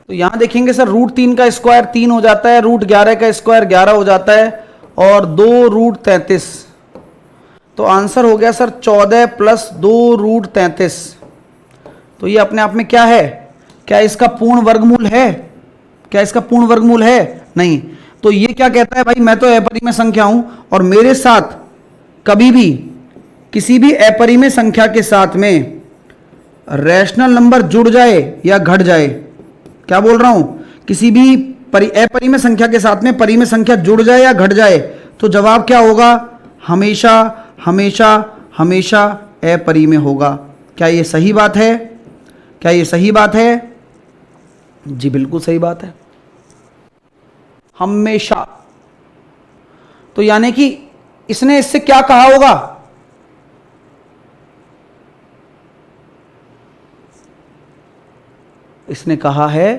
तो यहां देखेंगे सर, √3 का स्क्वायर 3 हो जाता है, √11 का स्क्वायर 11 हो जाता है, और 2√33। तो आंसर हो गया सर 14 प्लस 2√33। तो ये अपने आप में क्या है, क्या इसका पूर्ण वर्गमूल है, क्या इसका पूर्ण वर्गमूल है, नहीं। तो ये क्या कहता है भाई, मैं तो अपरिमेय संख्या हूं, और मेरे साथ कभी भी किसी भी अपरिमेय संख्या के साथ में रैशनल नंबर जुड़ जाए या घट जाए, क्या बोल रहा हूं, किसी भी अपरिमेय संख्या के साथ में परिमेय संख्या जुड़ जाए या घट जाए, तो जवाब क्या होगा, हमेशा हमेशा हमेशा अपरिमेय होगा। क्या ये सही बात है, क्या ये सही बात है, जी बिल्कुल सही बात है, हमेशा। तो यानी कि इसने इससे क्या कहा होगा, इसने कहा है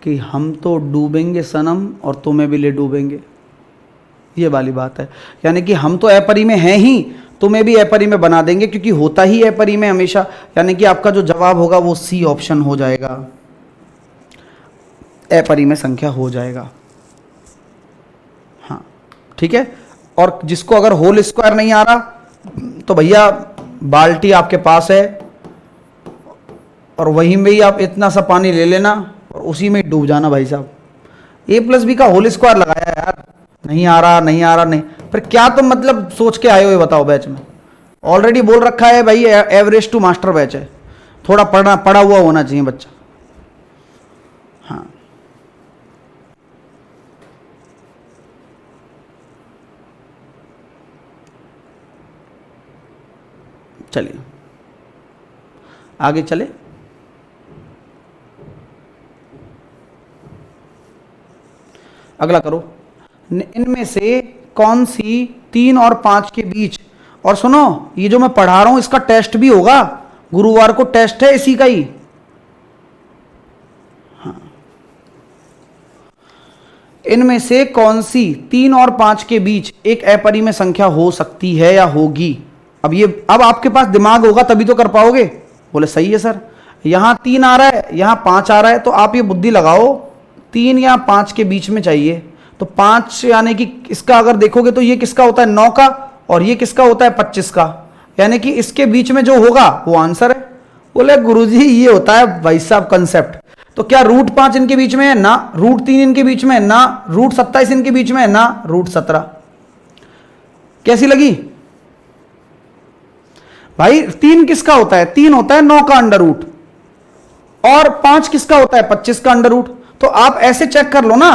कि हम तो डूबेंगे सनम और तुम्हें भी ले डूबेंगे, ये वाली बात है। यानी कि हम तो अपरिमेय हैं ही, तुम्हें भी अपरिमेय बना देंगे, क्योंकि होता ही अपरिमेय हमेशा। यानी कि आपका जो जवाब होगा वो सी ऑप्शन हो जाएगा, अपरिमेय संख्या हो जाएगा। हाँ ठीक है। और जिसको अगर होल स्क्वायर नहीं आ रहा, तो भैया बाल्टी आपके पास है, और वहीं में ही आप इतना सा पानी ले लेना और उसी में डूब जाना भाई साहब। ए प्लस बी का होल स्क्वायर लगाया यार, नहीं आ रहा, नहीं आ रहा, नहीं, फिर क्या तुम मतलब सोच के आए हो, ये बताओ। बैच में ऑलरेडी बोल रखा है भाई, एवरेज टू मास्टर बैच है, थोड़ा पढ़ा हुआ होना चाहिए बच्चा। हाँ चलिए आगे चले। अगला करो, इनमें से कौन सी 3 और 5 के बीच, और सुनो ये जो मैं पढ़ा रहा हूं इसका टेस्ट भी होगा, गुरुवार को टेस्ट है इसी का ही। हाँ, इनमें से कौन सी 3 और 5 के बीच एक अपरिमेय संख्या हो सकती है या होगी। अब आपके पास दिमाग होगा तभी तो कर पाओगे। बोले सही है सर, यहां 3 आ रहा है, यहां 5 आ रहा है, तो आप ये बुद्धि लगाओ 3 या 5 के बीच में चाहिए। तो 5 यानी कि इसका अगर देखोगे तो ये किसका होता है, 9 का, और ये किसका होता है, 25 का। यानी कि इसके बीच में जो होगा वो आंसर है। बोले गुरुजी ये होता है भाई साहब कंसेप्ट। तो क्या √5 इनके बीच में है ना, √3 इनके बीच में है ना, √27 इनके बीच में है ना, √17। कैसी लगी भाई? 3 किसका होता है? 3 होता है 9 का अंडर रूट, और 5 किसका होता है? 25 का अंडर रूट। तो आप ऐसे चेक कर लो ना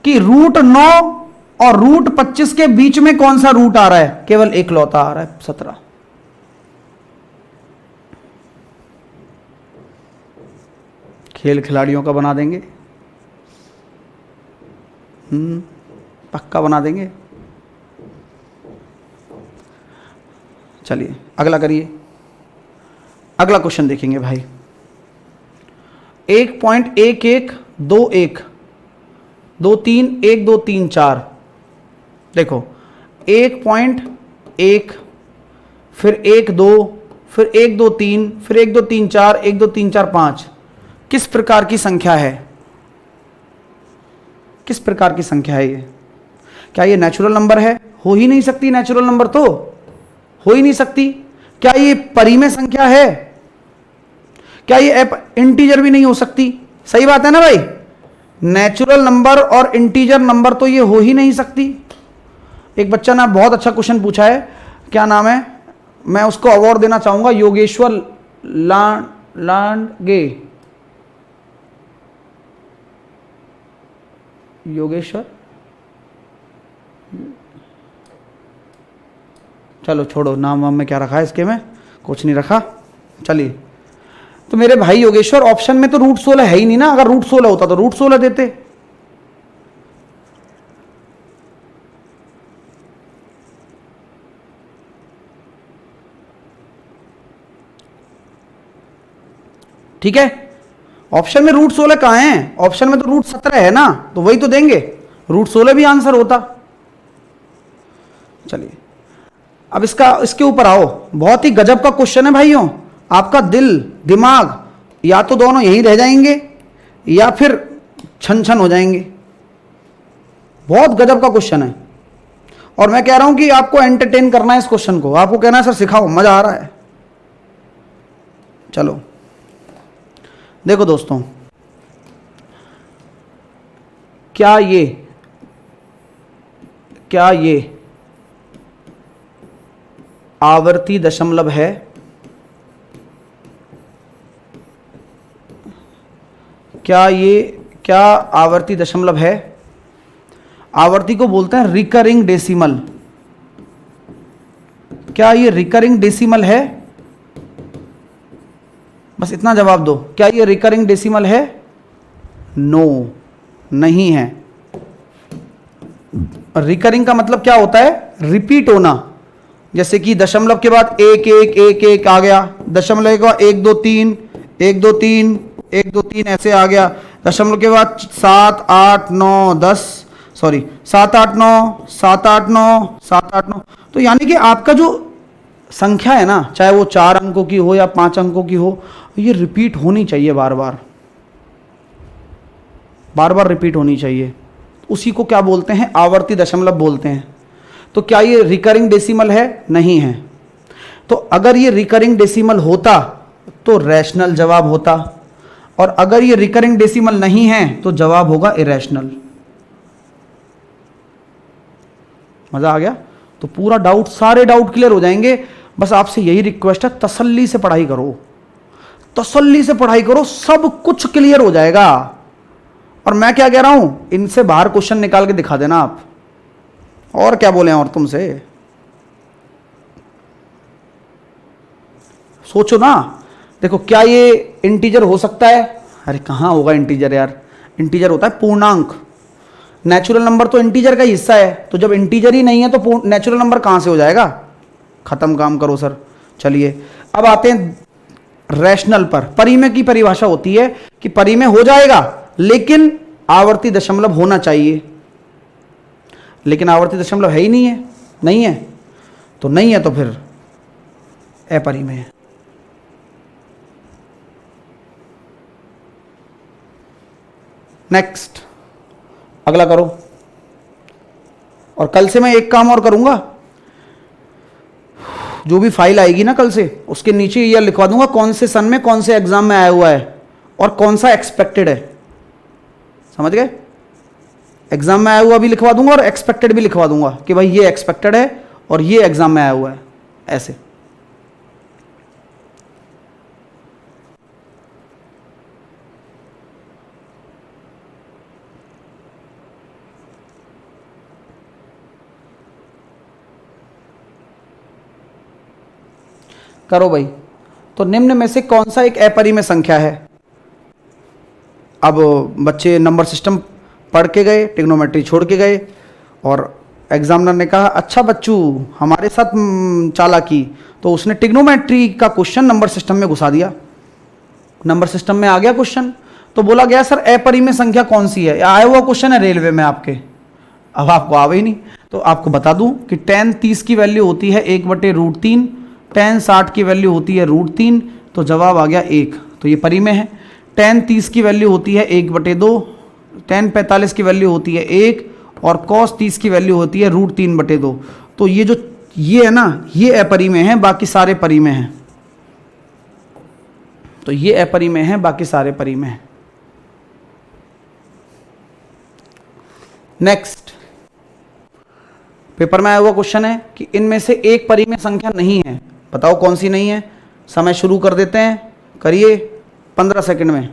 कि रूट 9 और रूट 25 के बीच में कौन सा रूट आ रहा है? केवल एक लौता आ रहा है 17। खेल खिलाड़ियों का बना देंगे, पक्का बना देंगे। चलिए अगला करिए, अगला क्वेश्चन देखेंगे भाई। 1.1121 2 3 1 2 3 4। देखो 1.1 फिर 1 2 फिर 1 2 3 फिर 1 2 3 4 1 2 3 4 5 किस प्रकार की संख्या है? किस प्रकार की संख्या है ये? क्या ये नेचुरल नंबर है? हो ही नहीं सकती, नेचुरल नंबर तो हो ही नहीं सकती। क्या ये परिमेय संख्या है? क्या ये इंटीजर भी नहीं हो सकती? सही बात है ना भाई? नेचुरल नंबर और इंटीजर नंबर तो ये हो ही नहीं सकती। एक बच्चा ने बहुत अच्छा क्वेश्चन पूछा है, क्या नाम है, मैं उसको अवार्ड देना चाहूंगा, योगेश्वर लांडगे। योगेश्वर, चलो छोड़ो, नाम वाम में क्या रखा है इसके में, कुछ नहीं रखा। चलिए, तो मेरे भाई योगेश्वर, ऑप्शन में तो रूट 16 है ही नहीं ना। अगर रूट 16 होता तो रूट 16 देते। ठीक है, ऑप्शन में रूट 16 कहां है? ऑप्शन में तो रूट 17 है ना, तो वही तो देंगे, रूट 16 भी आंसर होता। चलिए अब इसके ऊपर आओ। बहुत ही गजब का क्वेश्चन है भाइयों। आपका दिल दिमाग या तो दोनों यहीं रह जाएंगे या फिर छन छन हो जाएंगे। बहुत गजब का क्वेश्चन है, और मैं कह रहा हूं कि आपको एंटरटेन करना है इस क्वेश्चन को। आपको कहना है सर सिखाओ, मजा आ रहा है। चलो देखो दोस्तों, क्या ये आवर्ती दशमलव है? क्या आवर्ती दशमलव है? आवर्ती को बोलते हैं रिकरिंग डेसिमल। क्या ये रिकरिंग डेसिमल है? बस इतना जवाब दो, क्या ये रिकरिंग डेसिमल है? नो, नहीं है। रिकरिंग का मतलब क्या होता है? रिपीट होना। जैसे कि दशमलव के बाद 1 1 1 1 आ गया, दशमलव के बाद 1 2 3 1 2 3 1 2 3 ऐसे आ गया, दशमलव के बाद 7 8 9 10 सॉरी 7 8 9 7 8 9 7 8 9। तो यानी कि आपका जो संख्या है ना, चाहे वो 4 अंकों की हो या 5 अंकों की हो, ये रिपीट होनी चाहिए, बार बार रिपीट होनी चाहिए। उसी को क्या बोलते हैं? आवर्ती दशमलव बोलते हैं। तो क्या ये रिकरिंग डेसिमल है? नहीं है। तो अगर ये रिकरिंग डेसिमल होता तो रैशनल जवाब होता, और अगर ये रिकरिंग डेसिमल नहीं है तो जवाब होगा इरेशनल। मजा आ गया? तो पूरा डाउट, सारे डाउट क्लियर हो जाएंगे। बस आपसे यही रिक्वेस्ट है, तसल्ली से पढ़ाई करो, तसल्ली से पढ़ाई करो, सब कुछ क्लियर हो जाएगा। और मैं क्या कह रहा हूं, इनसे बाहर क्वेश्चन निकाल के दिखा देना आप। और क्या बोले और तुमसे, सोचो ना। देखो, क्या ये इंटीजर हो सकता है? अरे कहां होगा इंटीजर यार, इंटीजर होता है पूर्णांक। नेचुरल नंबर तो इंटीजर का हिस्सा है, तो जब इंटीजर ही नहीं है तो नेचुरल नंबर कहां से हो जाएगा? खत्म काम करो सर। चलिए अब आते हैं रैशनल पर। परिमेय की परिभाषा होती है कि परिमेय हो जाएगा लेकिन आवर्ती दशमलव होना चाहिए, लेकिन आवर्ती दशमलव है ही नहीं है। नहीं है तो नहीं है, तो फिर अपरिमेय है। नेक्स्ट, अगला करो। और कल से मैं एक काम और करूंगा, जो भी फाइल आएगी ना कल से, उसके नीचे यह लिखवा दूंगा कौन से सन में कौन से एग्जाम में आया हुआ है और कौन सा एक्सपेक्टेड है। समझ गए? एग्जाम में आया हुआ भी लिखवा दूंगा और एक्सपेक्टेड भी लिखवा दूंगा कि भाई ये एक्सपेक्टेड है और ये एग्जाम में आया हुआ है ऐसे। करो भाई। तो निम्न में से कौन सा एक अपरिमेय संख्या है? अब बच्चे नंबर सिस्टम पढ़ के गए, ट्रिग्नोमेट्री छोड़ के गए, और एग्जामिनर ने कहा अच्छा बच्चू हमारे साथ चालाकी, तो उसने ट्रिग्नोमेट्री का क्वेश्चन नंबर सिस्टम में घुसा दिया। नंबर सिस्टम में आ गया क्वेश्चन, तो बोला गया सर अपरिमेय संख्या कौन सी है? आया हुआ क्वेश्चन है रेलवे में आपके, अब आपको आवे ही नहीं। तो आपको बता दूं कि tan 30 की वैल्यू होती है 1/√3, tan 60 की वैल्यू होती है √3, तो जवाब आ गया 1, तो ये परिमेय है। tan 30 की वैल्यू होती है 1/2, tan 45 की वैल्यू होती है 1, और cos 30 की वैल्यू होती है √3/2। तो ये जो ये है ना, ये अपरिमेय है, बाकी सारे परिमेय हैं। तो ये अपरिमेय है, बाकी सारे परिमेय हैं। नेक्स्ट पेपर में आया हुआ क्वेश्चन है कि इनमें से एक परिमेय संख्या नहीं है, बताओ कौन सी नहीं है। समय शुरू कर देते हैं, करिए 15 सेकंड में।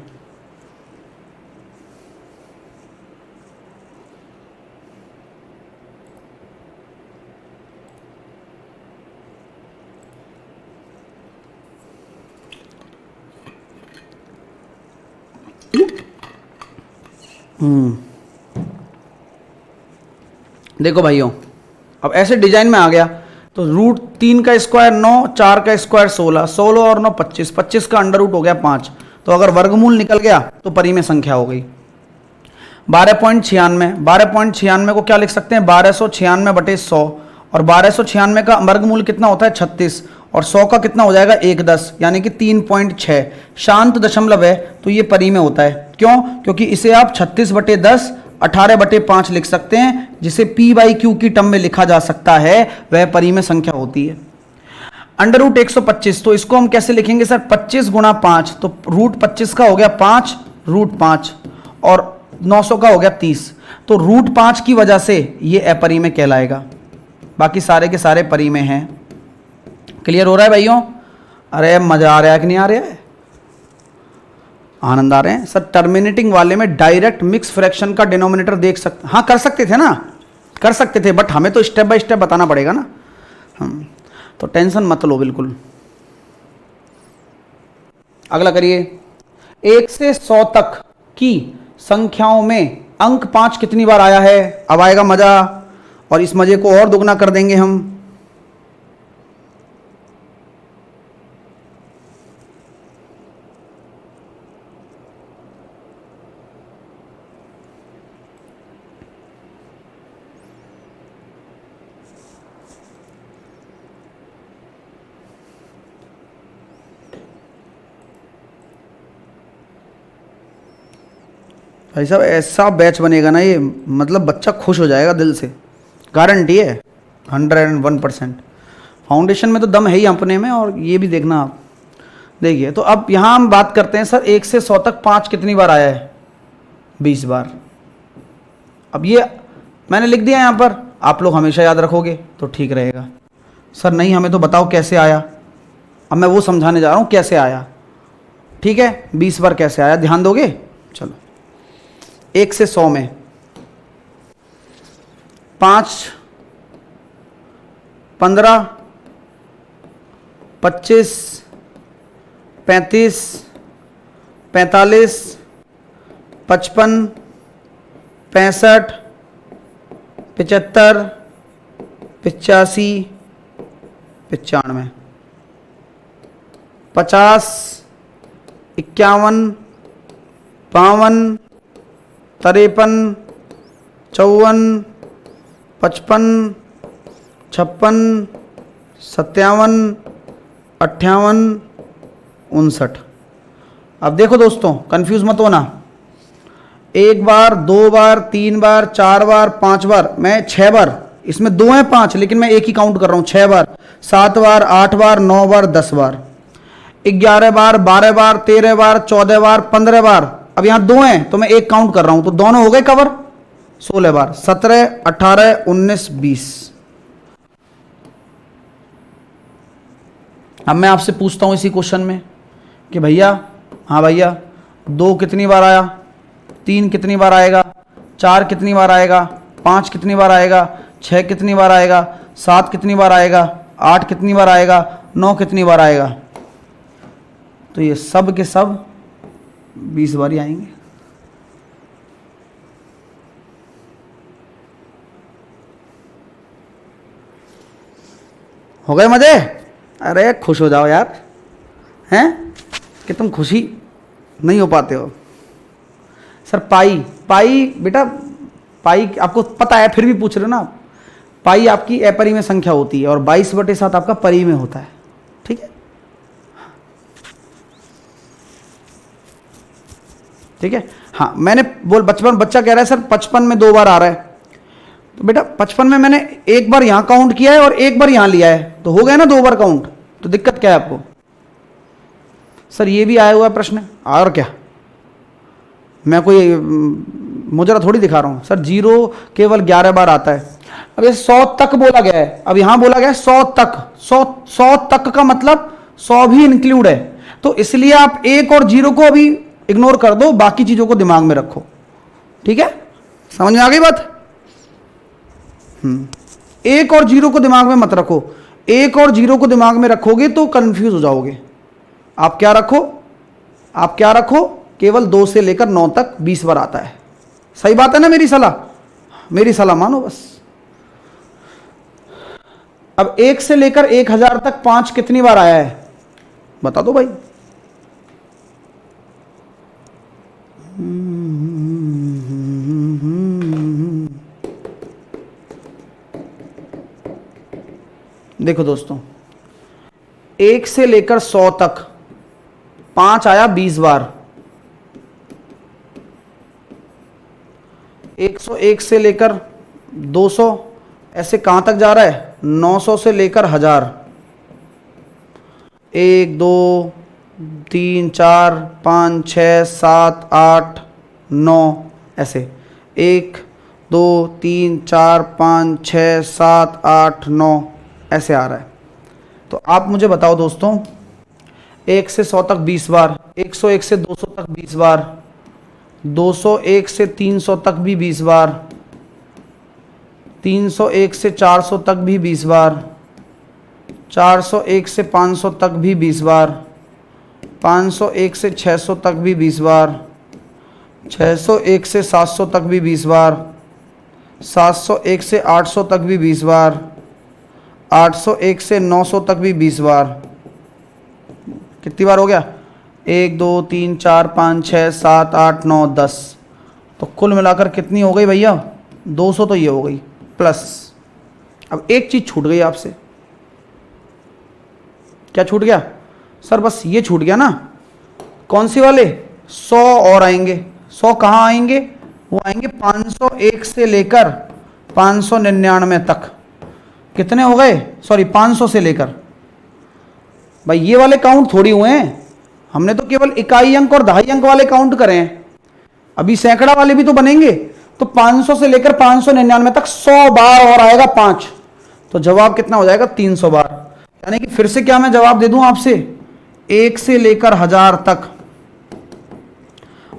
देखो भाइयों, अब ऐसे डिजाइन में आ गया तो √3 का स्क्वायर 9, 4 का स्क्वायर 16, 16 और 9 25, 25 का अंडर रूट हो गया 5। तो अगर वर्गमूल निकल गया तो परिमेय संख्या हो गई। 12.96, 12.96 को क्या लिख सकते हैं? 1296/100, और 1296 का वर्गमूल कितना होता है? 36, और 100 का कितना हो जाएगा? 1/10, यानी कि 3.6 शांत दशमलव है, तो ये परिमेय होता है। क्यों? क्योंकि इसे आप 36/10 18/5 लिख सकते हैं, जिसे p/q की टर्म में लिखा जा सकता है, वह परिमेय संख्या होती है। √125, तो इसको हम कैसे लिखेंगे सर? 25 × 5, तो √25 का हो गया 5, √5, और 900 का हो गया 30, तो √5 की वजह से ये अपरिमेय कहलाएगा। बाकी सारे के सारे परिमेय हैं। क्लियर हो रहा है भाइयों? अरे मजा आ रहा है कि नहीं आ रहा है? आनंद आ रहे हैं सर? टर्मिनेटिंग वाले में डायरेक्ट मिक्स फ्रैक्शन का डिनोमिनेटर देख सकते, हाँ कर सकते थे ना, कर सकते थे, बट हमें तो स्टेप बाय स्टेप बताना पड़ेगा ना। तो टेंशन मत लो बिल्कुल। अगला करिए, 1 से 100 तक की संख्याओं में अंक 5 कितनी बार आया है? अब आएगा मजा, और इस मजे को और दुगना कर देंगे हम। भाई साहब ऐसा बैच बनेगा ना ये, मतलब बच्चा खुश हो जाएगा दिल से, गारंटी है 101%। फाउंडेशन में तो दम है ही अपने में, और ये भी देखना आप। देखिए तो अब यहाँ हम बात करते हैं सर 1 से 100 तक 5 कितनी बार आया है? 20 बार। अब ये मैंने लिख दिया यहाँ पर, आप लोग हमेशा याद रखोगे तो ठीक रहेगा। सर नहीं, हमें तो बताओ कैसे आया। अब मैं वो समझाने जा रहा हूँ कैसे आया, ठीक है? 20 बार कैसे आया, ध्यान दोगे? चलो, 1 से 100 में 5, 15, 25, 35, 45, 55, 65, 75, 85, 95, 50, 51, 52, 53, 54, 55, 56, 57, 58, 59। अब देखो दोस्तों, कंफ्यूज मत होना। 1 बार, 2 बार, 3 बार, 4 बार, 5 बार, मैं 6 बार, इसमें 2 हैं 5, लेकिन मैं एक ही काउंट कर रहा हूं। 6 बार, 7 बार, 8 बार, 9 बार, 10 बार, 11 बार, 12 बार, 13 बार, 14 बार, 15 बार। अब यहां 2 हैं तो मैं एक काउंट कर रहा हूं, तो दोनों हो गए कवर। 16 बार, 17, 18, 19, 20। अब मैं आपसे पूछता हूँ इसी क्वेश्चन में कि भैया, हाँ भैया, 2 कितनी बार आया, 3 कितनी बार आएगा, 4 कितनी बार आएगा, 5 कितनी बार आएगा, 6 कितनी बार आएगा, 7 कितनी बार आएगा, 8 कितनी बार आएगा, 9 कितनी बार आएगा। तो ये सब के सब 20 बार ही आएंगे। हो गए मजे? अरे खुश हो जाओ यार, हैं कि तुम खुशी नहीं हो पाते हो। सर पाई बेटा, पाई आपको पता है फिर भी पूछ रहे हो ना। पाई आपकी अपरिमेय संख्या होती है और 22/7 आपका परिमेय होता है। ठीक है, ठीक है। हाँ, मैंने बच्चा कह रहा है सर 55 में 2 बार आ रहा है। तो बेटा 55 में मैंने एक बार यहां काउंट किया है और एक बार यहां लिया है, तो हो गया ना 2 बार काउंट। तो दिक्कत क्या है आपको? सर ये भी आया हुआ प्रश्न और क्या, मैं कोई मुजरा थोड़ी दिखा रहा हूं। सर 0 केवल 11 बार आता है। अब ये 100 तक बोला गया है, अब यहां बोला गया है 100 तक। 100 तक का मतलब 100 भी इंक्लूड है। तो इसलिए आप 1 और 0 को अभी इग्नोर कर दो, बाकी चीजों को दिमाग में रखो। ठीक है, समझ में आ गई बात? 1 और 0 को दिमाग में मत रखो। 1 और 0 को दिमाग में रखोगे तो कंफ्यूज हो जाओगे। आप क्या रखो, केवल 2 से लेकर 9 तक 20 बार आता है। सही बात है ना? मेरी सलाह मानो बस। अब 1 से लेकर 1000 तक 5 कितनी बार आया है, बता दो भाई। देखो दोस्तों, 1 से लेकर 100 तक 5 आया 20 बार। 101 से लेकर 200 ऐसे कहां तक जा रहा है? 900 से लेकर 1000। 1 2 3 4 5 6 7 8 9 ऐसे 1 2 3 4 5 6 7 8 9 ऐसे आ रहा है। तो आप मुझे बताओ दोस्तों, 1 से 100 तक 20 बार, 101 से 200 तक 20 बार, 201 से 300 तक भी 20 बार, 301 से 400 तक भी 20 बार, 401 से 500 तक भी 20 बार, 501 से 600 तक भी 20 बार, 601 से 700 तक भी 20 बार, 701 से 800 तक भी 20 बार, 801 से 900 तक भी 20 बार। कितनी बार हो गया? 1 2 3 4 5 6 7 8 9 10। तो कुल मिलाकर कितनी हो गई भैया? 200 तो ये हो गई प्लस। अब एक चीज छूट गई आपसे। क्या छूट गया? सर बस ये छूट गया ना। कौन सी वाले? 100 और आएंगे। 100 कहाँ आएंगे? वो आएंगे 501 से लेकर 599 तक। कितने हो गए? सॉरी 500 से लेकर। भाई ये वाले काउंट थोड़ी हुए हैं, हमने तो केवल इकाई अंक और दहाई अंक वाले काउंट करे हैं। अभी सैकड़ा वाले भी तो बनेंगे। तो 500 से लेकर 599 तक 100 बार और आएगा 5। तो जवाब कितना हो जाएगा? 300 बार। यानी कि फिर से क्या मैं जवाब दे दूं आपसे? 1 से लेकर 1000 तक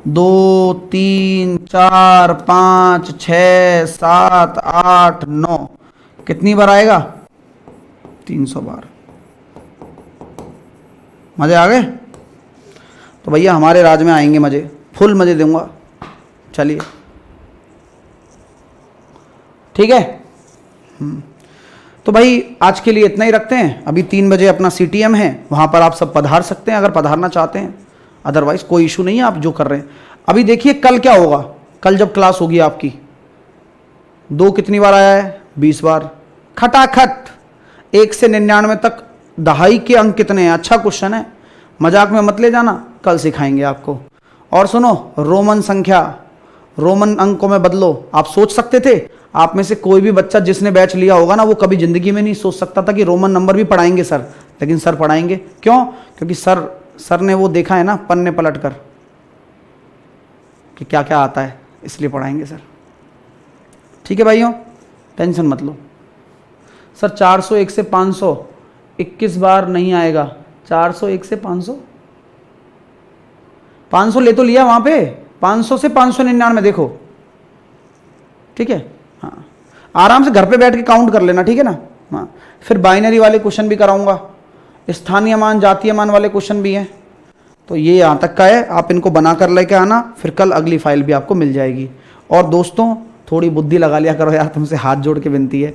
2 3 4 5 6 7 8 9 कितनी बार आएगा? 300 बार। मजे आ गए? तो भैया हमारे राज में आएंगे मजे, फुल मजे दूंगा। चलिए ठीक है। तो भाई आज के लिए इतना ही रखते हैं। अभी 3 बजे अपना CTM है, वहां पर आप सब पधार सकते हैं अगर पधारना चाहते हैं। अदरवाइज कोई इशू नहीं है, आप जो कर रहे हैं। अभी देखिए कल क्या होगा। कल जब क्लास होगी आपकी, 2 कितनी बार आया है? 20 बार। खटाखट 1 से 99 तक दहाई के अंक कितने हैं? अच्छा क्वेश्चन है, मजाक में मत ले जाना, कल सिखाएंगे आपको। और सुनो, रोमन संख्या, रोमन अंकों में बदलो। आप सोच सकते थे, आप में से कोई भी बच्चा जिसने बैच लिया होगा ना, वो कभी जिंदगी में नहीं सोच सकता था कि रोमन नंबर भी पढ़ाएंगे सर। लेकिन सर पढ़ाएंगे। क्यों? क्योंकि सर ने वो देखा है ना पन्ने पलट कर कि क्या क्या आता है, इसलिए पढ़ाएंगे सर। ठीक है भाइयों, टेंशन मत लो। सर 401 से 500 21 बार नहीं आएगा। 401 से 500, 500 ले तो लिया वहां पे, 500 से 599 देखो, ठीक है। हाँ, आराम से घर पे बैठ के काउंट कर लेना, ठीक है ना। हाँ, फिर बाइनरी वाले क्वेश्चन भी कराऊंगा, स्थानीय मान जातीय मान वाले क्वेश्चन भी हैं। तो ये यहाँ तक का है, आप इनको बना कर लेके आना, फिर कल अगली फाइल भी आपको मिल जाएगी। और दोस्तों थोड़ी बुद्धि लगा लिया करो यार, तुमसे हाथ जोड़ के विनती है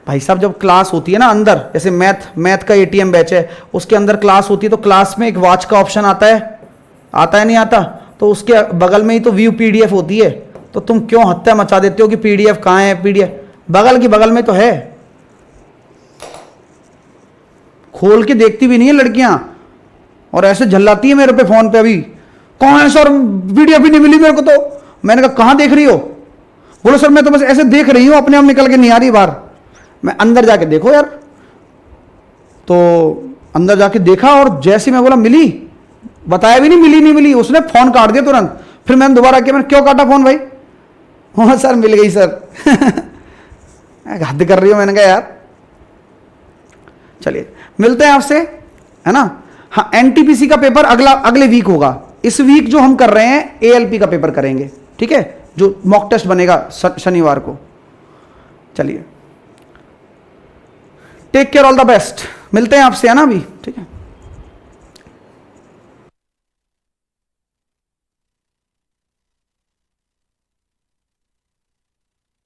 भाई साहब। जब क्लास होती है ना अंदर, जैसे मैथ का एटीएम बैच है, उसके अंदर क्लास होती है, तो क्लास में एक वॉच का ऑप्शन आता है नहीं आता, तो उसके बगल में ही तो व्यू पीडीएफ होती है। तो तुम क्यों हत्या मचा देते हो कि पीडीएफ कहाँ है, पीडीएफ बगल की बगल में तो है, खोल के देखती भी नहीं है लड़कियां, और ऐसे झल्लाती है मेरे पे फोन पे, अभी कौन है सर, पीडीएफ ही नहीं मिली मेरे को। तो मैंने कहा कहां देख रही हो, बोलो सर मैं तो बस ऐसे देख रही हूं, अपने आप निकल के नहीं आ रही बाहर। मैं अंदर जाके देखो यार, तो अंदर जाके देखा, और जैसे मैं बोला मिली, बताया भी नहीं मिली, उसने फोन काट दिया तुरंत। फिर मैंने दोबारा किया, मैंने क्यों काटा फोन भाई, हाँ सर मिल गई सर। हद कर रही हो, मैंने कहा यार। चलिए मिलते हैं आपसे, है ना। हाँ, एनटीपीसी का पेपर अगले वीक होगा। इस वीक जो हम कर रहे हैं एएलपी का पेपर करेंगे, ठीक है, जो मॉक टेस्ट बनेगा शनिवार को। चलिए, take care, all the best, मिलते हैं आपसे, है ना अभी, ठीक है।